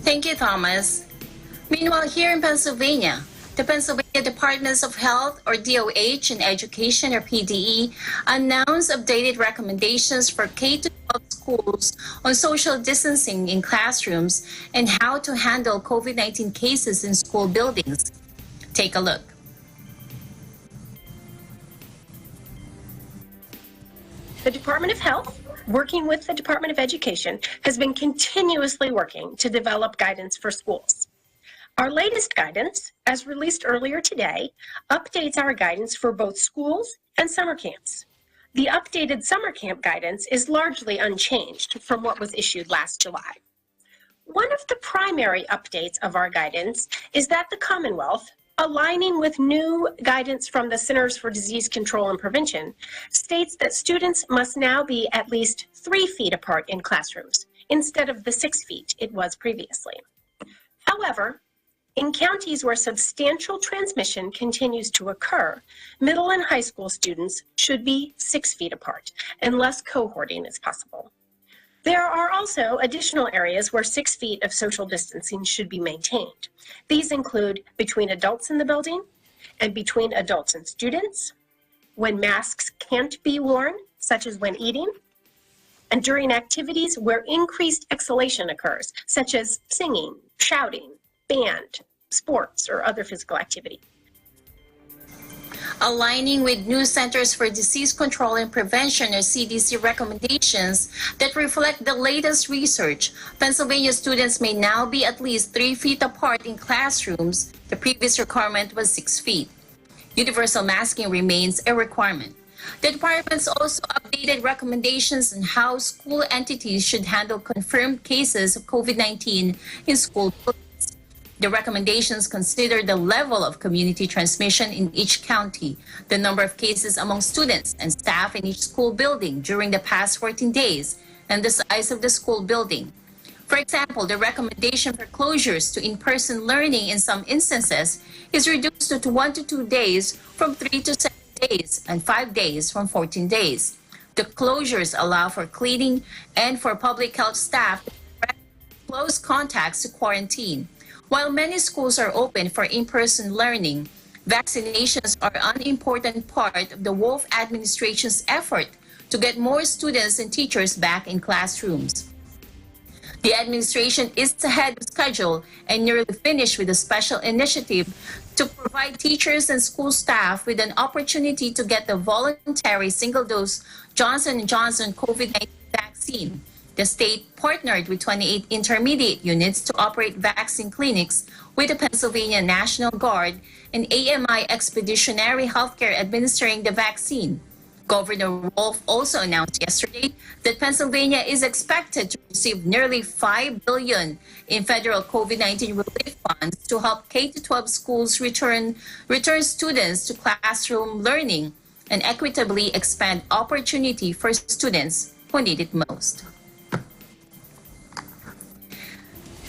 Thank you, Thomas. Meanwhile, here in Pennsylvania, the Pennsylvania Departments of Health, or DOH, and Education, or PDE, announced updated recommendations for K-12 schools on social distancing in classrooms and how to handle COVID-19 cases in school buildings. Take a look. The Department of Health, working with the Department of Education, has been continuously working to develop guidance for schools. Our latest guidance, as released earlier today, updates our guidance for both schools and summer camps. The updated summer camp guidance is largely unchanged from what was issued last July. One of the primary updates of our guidance is that the Commonwealth, aligning with new guidance from the Centers for Disease Control and Prevention, states that students must now be at least 3 feet apart in classrooms, instead of the 6 feet it was previously. However, in counties where substantial transmission continues to occur, middle and high school students should be 6 feet apart, unless cohorting is possible. There are also additional areas where 6 feet of social distancing should be maintained. These include between adults in the building and between adults and students, when masks can't be worn, such as when eating, and during activities where increased exhalation occurs, such as singing, shouting, band, sports, or other physical activity. Aligning with new Centers for Disease Control and Prevention, or CDC, recommendations that reflect the latest research, Pennsylvania students may now be at least 3 feet apart in classrooms. The previous requirement was 6 feet. Universal masking remains a requirement. The department's also updated recommendations on how school entities should handle confirmed cases of COVID-19 in school buildings. The recommendations consider the level of community transmission in each county, the number of cases among students and staff in each school building during the past 14 days, and the size of the school building. For example, the recommendation for closures to in-person learning in some instances is reduced to 1 to 2 days from 3 to 7 days and 5 days from 14 days. The closures allow for cleaning and for public health staff to direct close contacts to quarantine. While many schools are open for in-person learning, vaccinations are an important part of the Wolf administration's effort to get more students and teachers back in classrooms. The administration is ahead of schedule and nearly finished with a special initiative to provide teachers and school staff with an opportunity to get the voluntary single-dose Johnson & Johnson COVID-19 vaccine. The state partnered with 28 intermediate units to operate vaccine clinics with the Pennsylvania National Guard and AMI Expeditionary Healthcare administering the vaccine. Governor Wolf also announced yesterday that Pennsylvania is expected to receive nearly $5 billion in federal COVID-19 relief funds to help K-12 schools return students to classroom learning and equitably expand opportunity for students who need it most.